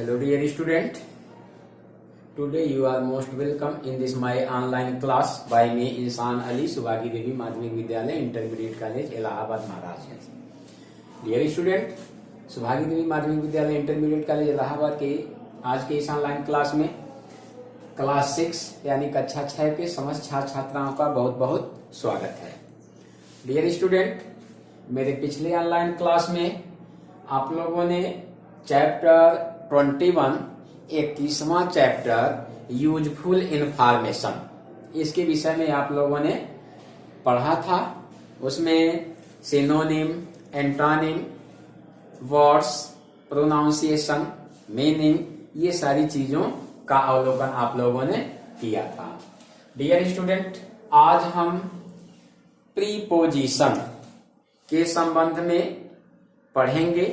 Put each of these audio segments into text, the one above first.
Hello dear student, today you are most welcome in this my online class by me इंसान अली सुभागी देवी माध्यमिक विद्यालय intermediate college Allahabad Maharajganj. Dear student, Subhagi Devi माध्यमिक विद्यालय intermediate college Allahabad के आज के इस ऑनलाइन क्लास में क्लास 6 यानी कक्षा 6 के समस्त छात्र छात्राओं का बहुत बहुत स्वागत है। डियर स्टूडेंट, मेरे पिछले ऑनलाइन क्लास में आप लोगों ने चैप्टर 21 21वां चैप्टर यूजफुल इंफॉर्मेशन इसके विषय में आप लोगों ने पढ़ा था। उसमें synonym, antonym, words, pronunciation, meaning, ये सारी चीजों का अवलोकन आप लोगों ने किया था। डियर स्टूडेंट, आज हम प्रीपोजिशन के संबंध में पढ़ेंगे।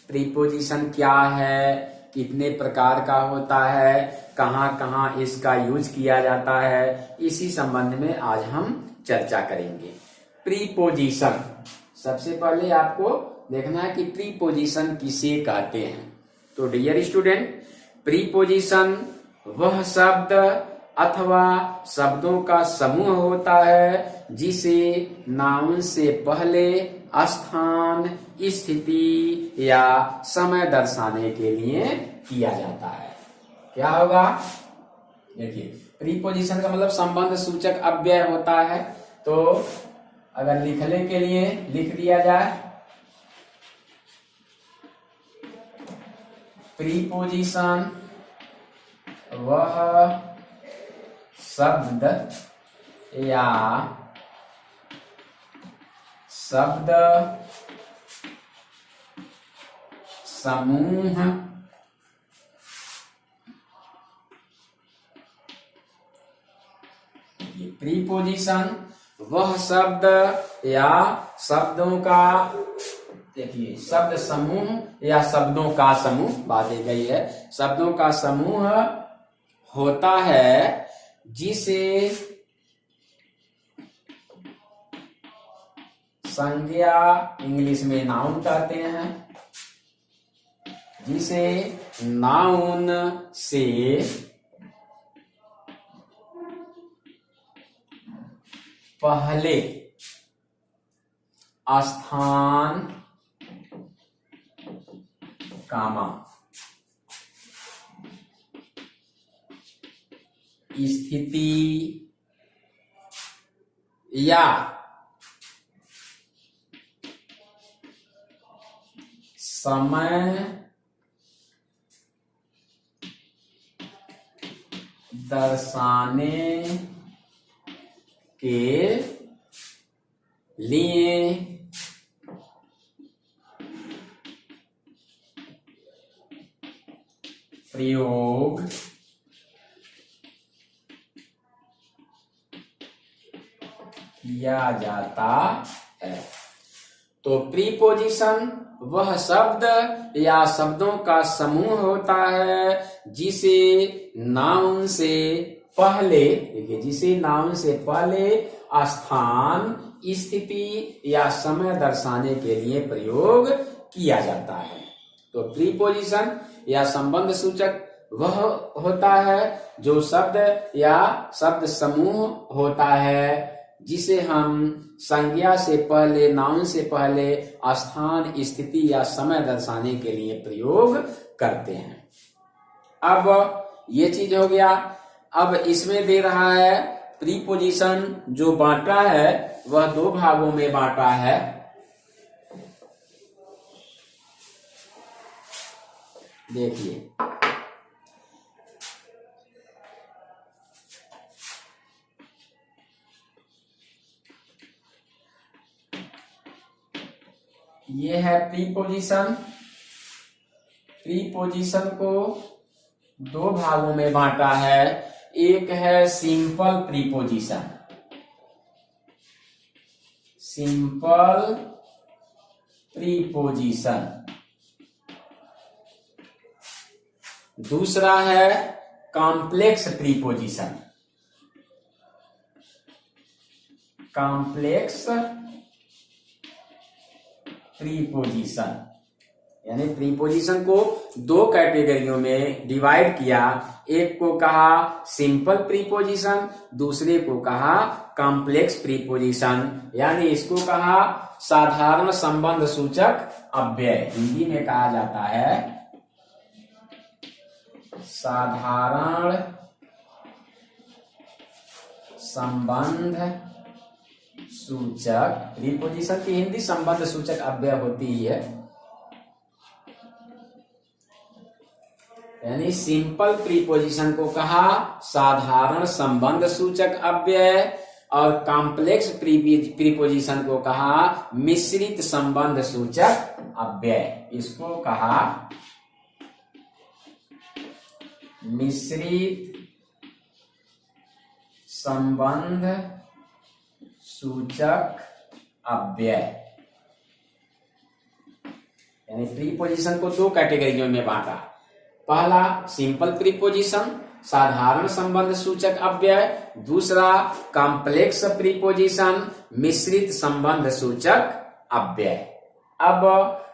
प्रीपोजिशन क्या है, कितने प्रकार का होता है, कहाँ कहाँ इसका यूज किया जाता है, इसी संबंध में आज हम चर्चा करेंगे। प्रीपोजिशन, सबसे पहले आपको देखना है कि प्रीपोजिशन किसे कहते हैं। तो डियर स्टूडेंट, प्रीपोजिशन वह शब्द अथवा शब्दों का समूह होता है जिसे नाउन से पहले स्थान, स्थिति या समय दर्शाने के लिए किया जाता है। क्या होगा? देखिए, प्रीपोजिशन का मतलब संबंध सूचक अव्यय होता है। तो अगर लिखने के लिए लिख दिया जाए, प्रीपोजिशन वह शब्द या शब्द समूह प्रीपोजिशन वह शब्द या शब्दों का, देखिए शब्द समूह या शब्दों का समूह, बात एक गई है, शब्दों का समूह होता है जिसे संज्ञा इंग्लिश में नाउन कहते हैं, जिसे नाउन से पहले स्थान, कामा, स्थिति या समय दर्शाने के लिए प्रयोग किया जाता है। तो प्रीपोजिशन वह शब्द या शब्दों का समूह होता है जिसे नाउन से पहले, देखिए जिसे नाउन से पहले स्थान, स्थिति या समय दर्शाने के लिए प्रयोग किया जाता है। तो प्रीपोजिशन या संबंध सूचक वह होता है जो शब्द या शब्द समूह होता है जिसे हम संज्ञा से पहले, नाउन से पहले स्थान, स्थिति या समय दर्शाने के लिए प्रयोग करते हैं। अब ये चीज हो गया। अब इसमें दे रहा है प्रीपोजिशन जो बांटा है वह दो भागों में बांटा है। देखिए, ये है प्रीपोजिशन। प्रीपोजिशन को दो भागों में बांटा है। एक है सिंपल प्रीपोजिशन, सिंपल प्रीपोजिशन। दूसरा है कॉम्प्लेक्स प्रीपोजिशन, कॉम्प्लेक्स प्रीपोजिशन। यानी प्रीपोजिशन को दो कैटेगरियों में डिवाइड किया। एक को कहा सिंपल प्रीपोजिशन, दूसरे को कहा कॉम्प्लेक्स प्रीपोजिशन, यानी इसको कहा साधारण संबंध सूचक अव्यय। हिंदी में कहा जाता है साधारण संबंध सूचक। प्रीपोजिशन की हिंदी संबंध सूचक अव्यय होती है, यानी सिंपल प्रीपोजिशन को कहा साधारण संबंध सूचक अव्यय और कॉम्प्लेक्स प्रीपोजिशन को कहा मिश्रित संबंध सूचक अव्यय। इसको कहा मिश्रित संबंध सूचक अव्यय। यानी प्रीपोजिशन को दो कैटेगरियों में बांटा। पहला सिंपल प्रीपोजिशन साधारण संबंध सूचक अव्यय, दूसरा कॉम्प्लेक्स प्रीपोजिशन मिश्रित संबंध सूचक अव्यय। अब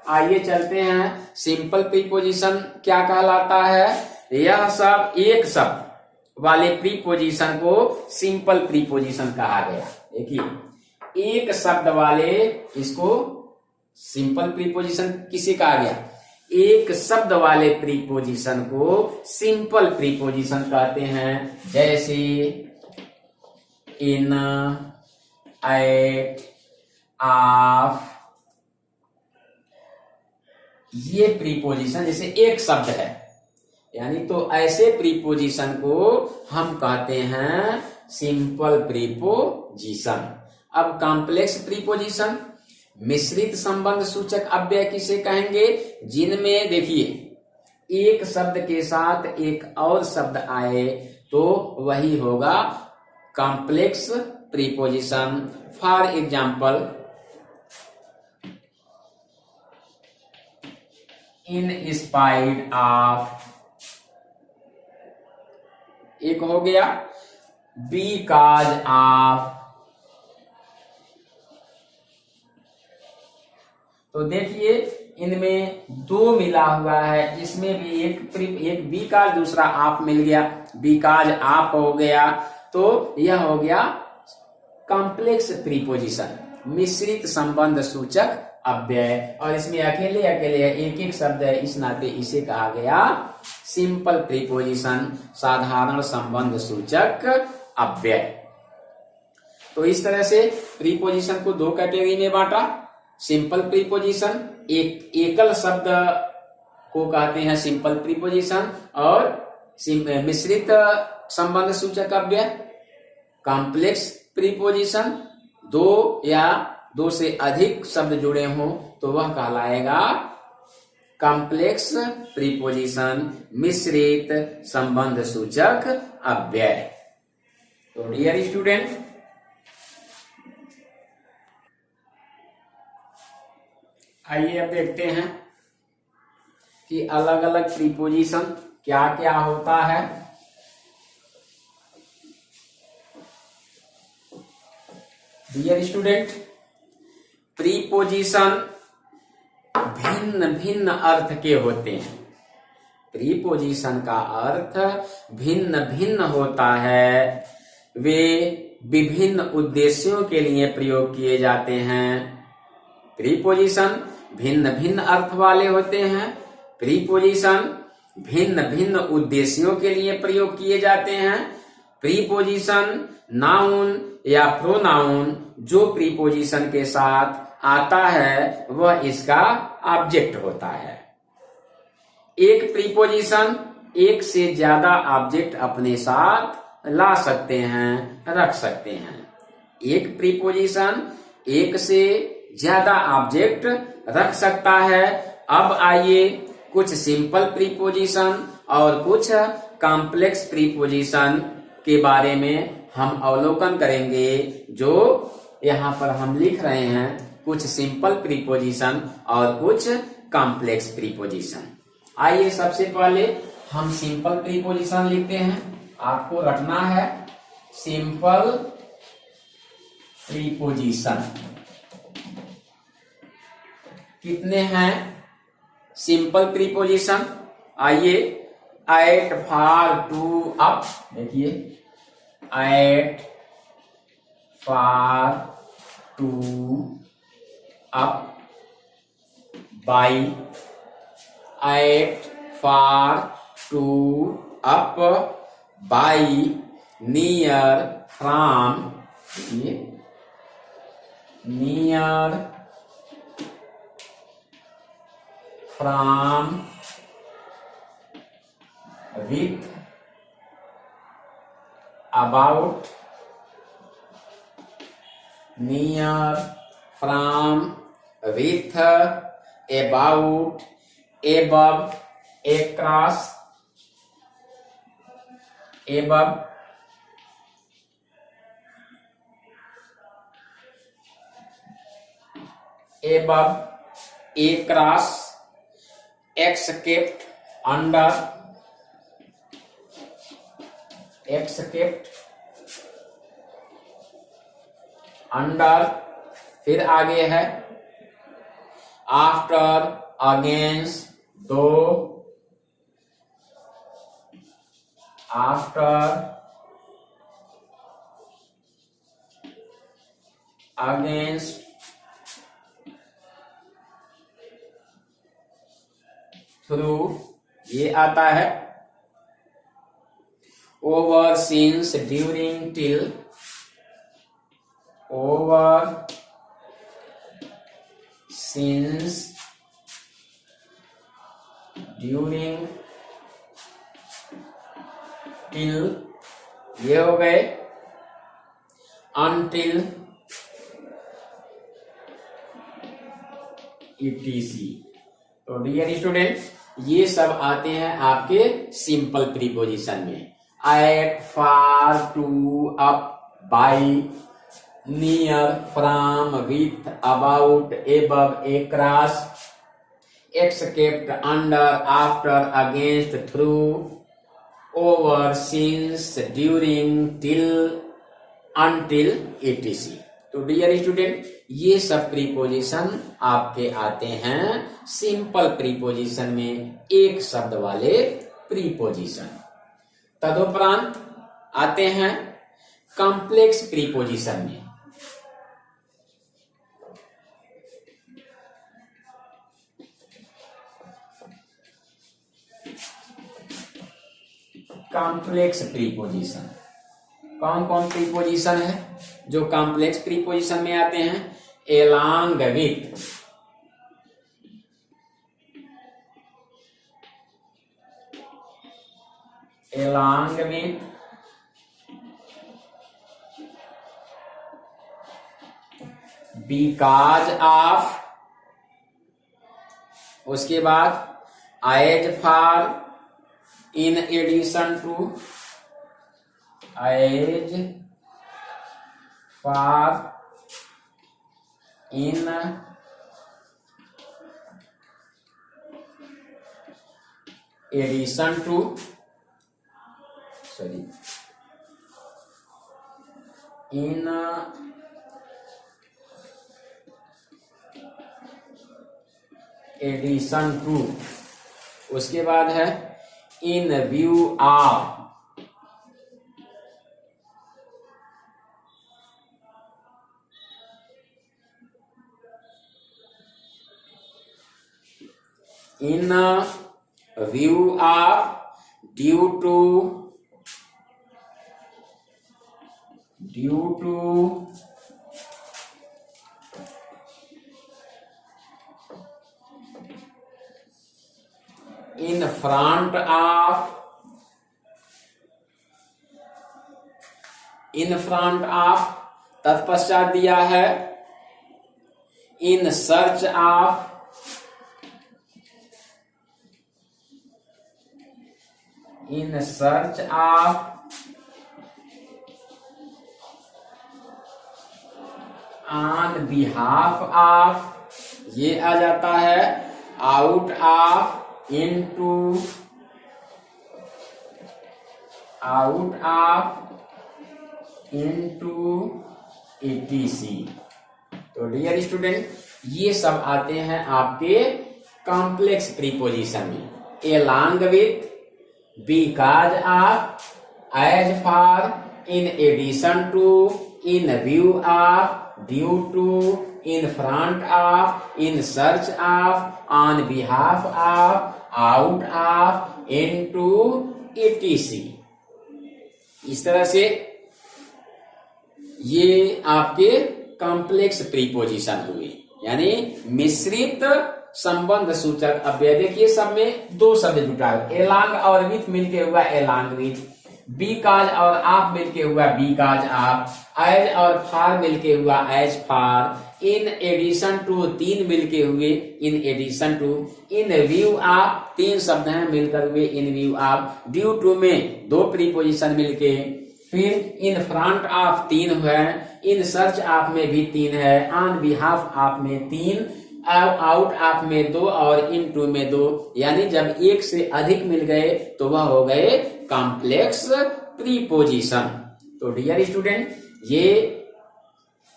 आइए चलते हैं सिंपल प्रीपोजिशन क्या कहलाता है। यह सब एक शब्द वाले प्रीपोजिशन को सिंपल प्रीपोजिशन कहा गया। देखिए एक शब्द वाले इसको सिंपल प्रीपोजिशन किसे कहा गया, एक शब्द वाले प्रीपोजिशन को सिंपल प्रीपोजिशन कहते हैं। जैसे इन, एट, ऑफ, ये प्रीपोजिशन जैसे एक शब्द है, यानी तो ऐसे प्रीपोजिशन को हम कहते हैं सिंपल प्रीपोजिशन। अब कॉम्प्लेक्स प्रीपोजिशन मिश्रित संबंध सूचक अव्यय किसे कहेंगे, जिनमें देखिए एक शब्द के साथ एक और शब्द आए तो वही होगा complex preposition. For example in spite of, एक हो गया बिकॉज ऑफ। तो देखिए इनमें दो मिला हुआ है, इसमें भी एक बिकॉज दूसरा ऑफ मिल गया, बिकॉज ऑफ हो गया, तो यह हो गया कॉम्प्लेक्स प्रीपोजिशन मिश्रित संबंध सूचक अव्यय। और इसमें अकेले अकेले एक एक शब्द है, इस नाते इसे कहा गया सिंपल प्रीपोजिशन साधारण संबंध सूचक अव्यय। तो इस तरह से प्रीपोजिशन को दो कैटेगरी में बांटा। सिंपल प्रीपोजिशन एक एकल शब्द को कहते हैं सिंपल प्रीपोजिशन, और मिश्रित संबंध सूचक अव्यय कॉम्प्लेक्स प्रीपोजिशन दो या दो से अधिक शब्द जुड़े हों तो वह कहलाएगा कॉम्प्लेक्स प्रीपोजिशन मिश्रित संबंध सूचक अव्यय। तो डियर स्टूडेंट, आइए अब देखते हैं कि अलग अलग प्रीपोजिशन क्या क्या होता है। डियर स्टूडेंट, प्रीपोजिशन भिन्न भिन्न अर्थ के होते हैं। प्रीपोजिशन का अर्थ भिन्न भिन्न होता है, वे विभिन्न उद्देश्यों के लिए प्रयोग किए जाते हैं। प्रीपोजिशन भिन्न भिन्न अर्थ वाले होते हैं, प्रीपोजिशन भिन्न भिन्न उद्देश्यों के लिए प्रयोग किए जाते हैं। प्रीपोजिशन नाउन या प्रोनाउन जो प्रीपोजिशन के साथ आता है वह इसका ऑब्जेक्ट होता है। एक प्रीपोजिशन एक से ज्यादा ऑब्जेक्ट अपने साथ ला सकते हैं, रख सकते हैं। एक प्रीपोजिशन एक से ज्यादा ऑब्जेक्ट रख सकता है। अब आइए कुछ सिंपल प्रीपोजिशन और कुछ कॉम्प्लेक्स प्रीपोजिशन के बारे में हम अवलोकन करेंगे, जो यहाँ पर हम लिख रहे हैं। कुछ सिंपल प्रीपोजिशन और कुछ कॉम्प्लेक्स प्रीपोजिशन। आइए सबसे पहले हम सिंपल प्रीपोजिशन लिखते हैं। आपको रखना है सिंपल प्रीपोजिशन। कितने हैं? Simple preposition. आइए, एट, फार, टू, अप, देखिए at, far, to, up, by, at, far, to, up, by, near, from, देखिए near, from, with, about, near, from, with, about, above, across, above, above, across, escaped, under, escaped, under, फिर आगे है after, against, दो, after, against, through, ये आता है over, since, during, till, over, since, during, till, ये हो गए, अनटिल, ईटीसी। तो डियर स्टूडेंट, ये सब आते हैं आपके सिंपल प्रीपोजिशन में। At, far, to, up, by, near, from, with, about, above, across, escaped, under, after, against, through, over, since, during, till, until, etc. तो डियर स्टूडेंट, ये सब प्रीपोजिशन आपके आते हैं सिंपल प्रीपोजिशन में, एक शब्द वाले प्रीपोजिशन। तदुपरांत आते हैं कॉम्प्लेक्स प्रीपोजिशन में। कॉम्प्लेक्स प्रीपोजिशन, कौन कौन प्रीपोजिशन है जो कॉम्प्लेक्स प्रीपोजिशन में आते हैं? Along with, along with, because of, उसके बाद as for, in addition to, as for, in addition to, sorry, in addition to, उसके बाद है in view of, in view of, due to, due to, in front of, in front of, तत्पश्चात दिया है in search of, in search of, on behalf of, ये आ जाता है out of, into, out of, into, etc. तो dear student, ये सब आते हैं आपके कॉम्प्लेक्स प्रीपोजिशन में along with, because of, as for, in addition to, in view of, due to, in front of, in search of, on behalf of, out of, into, etc. इस तरह से ये आपके कॉम्प्लेक्स प्रीपोजिशन हुए, यानी मिश्रित संबंध सूचक अव्यय। देखिए सब में दो शब्द जुटा है, एलांग और विथ मिलके हुआ एलांग विथ, बीकाज और आप मिलके हुआ बीकाज आप, एज और फार मिलके हुआ as for, in addition to तीन मिलके हुए in addition to, in view of तीन शब्द हैं मिलकर हुए in view of, due to में दो प्रीपोजिशन मिलके, फिर इन फ्रंट ऑफ तीन है, इन सर्च ऑफ में भी तीन है, ऑन बिहाफ ऑफ में तीन, आउट ऑफ में दो और इन टू में दो, यानी जब एक से अधिक मिल गए तो वह हो गए कॉम्प्लेक्स प्रीपोजिशन। तो डियर स्टूडेंट, ये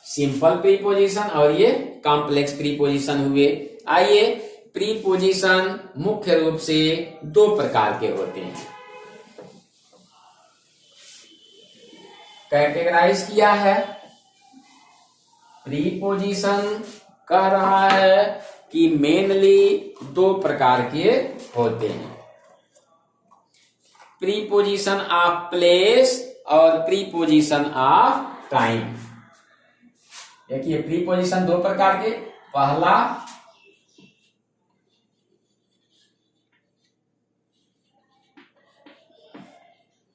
सिंपल प्रीपोजिशन और ये कॉम्प्लेक्स प्रीपोजिशन हुए। आइए, प्रीपोजिशन मुख्य रूप से दो प्रकार के होते हैं, कैटेगराइज किया है। प्रीपोजिशन कह रहा है कि मेनली दो प्रकार के होते हैं, प्रीपोजिशन ऑफ प्लेस और प्रीपोजिशन ऑफ टाइम। देखिए प्रीपोजिशन दो प्रकार के, पहला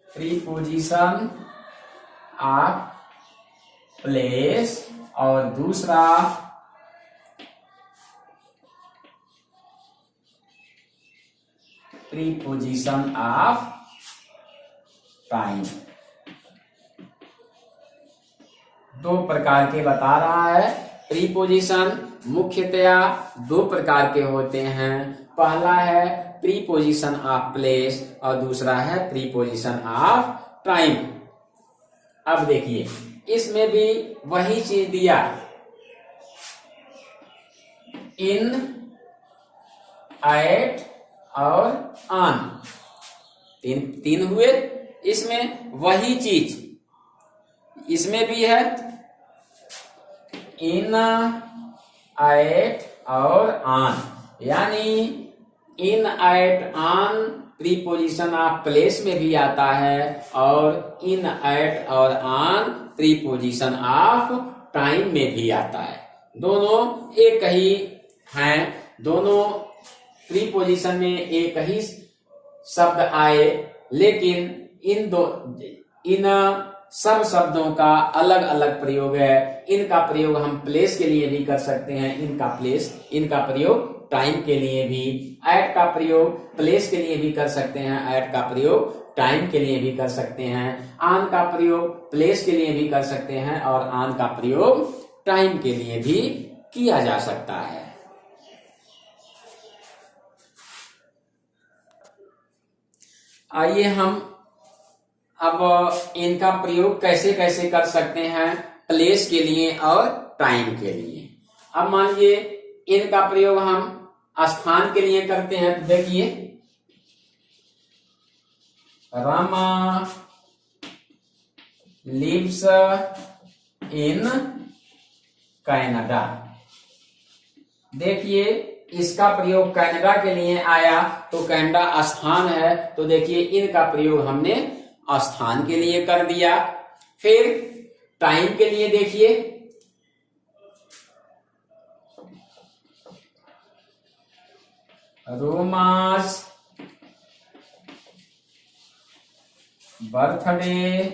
प्रीपोजिशन ऑफ प्लेस और दूसरा प्रीपोजिशन ऑफ टाइम। दो प्रकार के बता रहा है। प्रीपोजिशन मुख्यतया दो प्रकार के होते हैं, पहला है प्रीपोजिशन ऑफ प्लेस और दूसरा है प्रीपोजिशन ऑफ टाइम। अब देखिए इसमें भी वही चीज दिया, इन, एट और ऑन, तीन हुए। इसमें वही चीज इसमें भी है, इन, एट और ऑन, यानी in, at, on preposition of place में भी आता है और इन, एट और ऑन प्रीपोजिशन ऑफ टाइम में भी आता है। दोनों एक ही हैं, दोनों प्रीपोजिशन में एक ही शब्द आए, लेकिन इन सब शब्दों का अलग अलग प्रयोग है। इनका प्रयोग हम प्लेस के लिए भी कर सकते हैं, इनका प्रयोग टाइम के लिए भी, एट का प्रयोग प्लेस के लिए भी कर सकते हैं, एट का प्रयोग टाइम के लिए भी कर सकते हैं, ऑन का प्रयोग प्लेस के लिए भी कर सकते हैं और ऑन का प्रयोग टाइम के लिए भी किया जा सकता है। आइए हम अब इनका प्रयोग कैसे कैसे कर सकते हैं प्लेस के लिए और टाइम के लिए। अब मान लीजिए इनका प्रयोग हम स्थान के लिए करते हैं, तो देखिए रामा लिव्स इन कनाडा। देखिए इसका प्रयोग कनाडा के लिए आया, तो कनाडा स्थान है, तो देखिए इनका प्रयोग हमने स्थान के लिए कर दिया। फिर टाइम के लिए देखिए, रोमास बर्थडे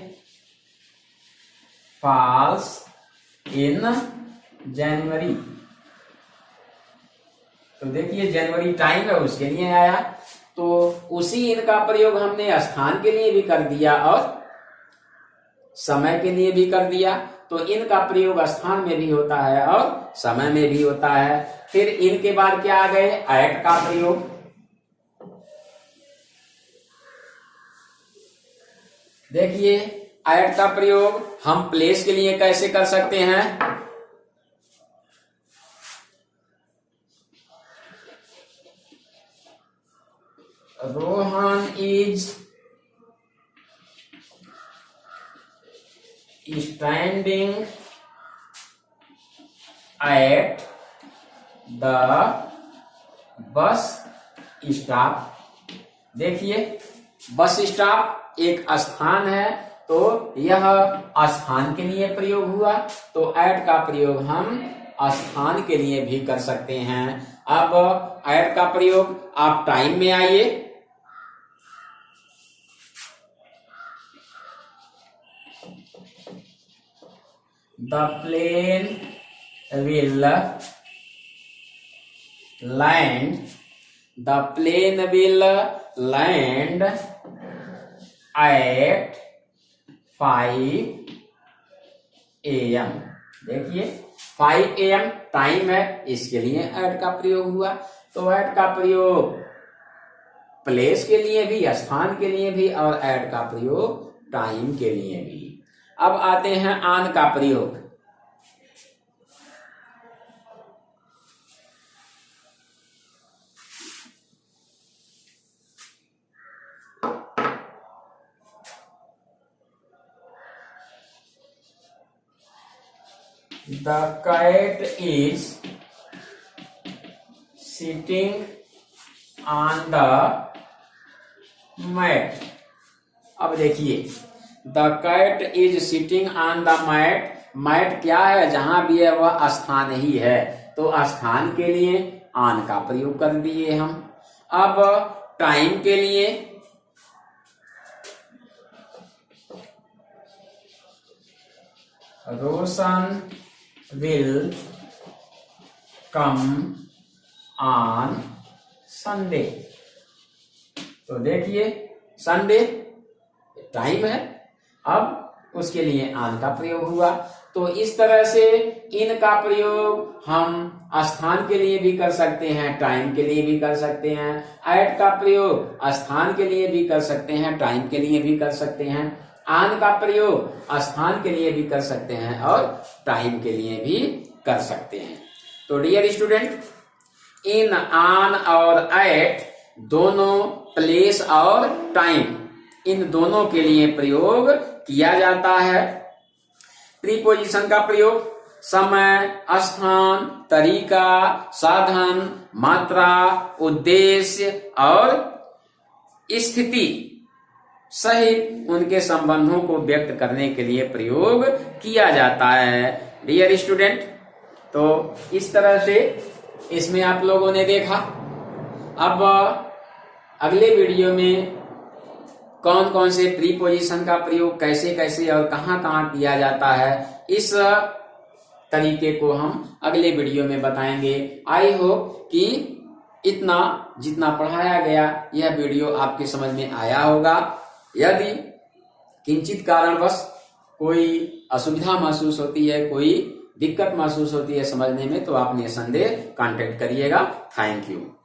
फॉल्स इन जनवरी। तो देखिए जनवरी टाइम है, उसके लिए आया, तो उसी इनका प्रयोग हमने स्थान के लिए भी कर दिया और समय के लिए भी कर दिया। तो इनका प्रयोग स्थान में भी होता है और समय में भी होता है। फिर इनके बाद क्या आ गए, एट का प्रयोग। देखिए एट का प्रयोग हम प्लेस के लिए कैसे कर सकते हैं, Rohan is standing at the bus stop. देखिए, बस स्टॉप एक स्थान है, तो यह स्थान के लिए प्रयोग हुआ, तो एट का प्रयोग हम स्थान के लिए भी कर सकते हैं। अब एट का प्रयोग आप टाइम में आइए। The plane will land, the plane will land at 5 AM। देखिए, 5 AM टाइम है, इसके लिए एट का प्रयोग हुआ। तो एट का प्रयोग प्लेस के लिए भी, स्थान के लिए भी, और एट का प्रयोग टाइम के लिए भी। अब आते हैं ऑन का प्रयोग। The cat is sitting on the mat। अब देखिए, the cat is sitting on the mat. Mat क्या है? जहां भी है वह स्थान ही है, तो स्थान के लिए ऑन का प्रयोग कर दिए हम। अब टाइम के लिए रोशन विल कम ऑन संडे। तो देखिए, संडे टाइम है, अब उसके लिए ऑन का प्रयोग हुआ। तो इस तरह से इन का प्रयोग हम स्थान के लिए भी कर सकते हैं, टाइम के लिए भी कर सकते हैं। एट का प्रयोग स्थान के लिए भी कर सकते हैं, टाइम के लिए भी कर सकते हैं। ऑन का प्रयोग स्थान के लिए भी कर सकते हैं और टाइम के लिए भी कर सकते हैं। तो डियर स्टूडेंट, इन, ऑन और एट दोनों प्लेस और टाइम, इन दोनों के लिए प्रयोग किया जाता है। प्रीपोजिशन का प्रयोग समय, स्थान, तरीका, साधन, मात्रा, उद्देश्य और स्थिति सहित उनके संबंधों को व्यक्त करने के लिए प्रयोग किया जाता है। डियर स्टूडेंट, तो इस तरह से इसमें आप लोगों ने देखा। अब अगले वीडियो में कौन कौन से प्रीपोजिशन का प्रयोग कैसे कैसे और कहां कहां किया जाता है, इस तरीके को हम अगले वीडियो में बताएंगे। आई होप कि इतना जितना पढ़ाया गया यह वीडियो आपके समझ में आया होगा। यदि किंचित कारणवश कोई असुविधा महसूस होती है, कोई दिक्कत महसूस होती है समझने में, तो आप निसंदेह कांटेक्ट करिएगा। Thank you.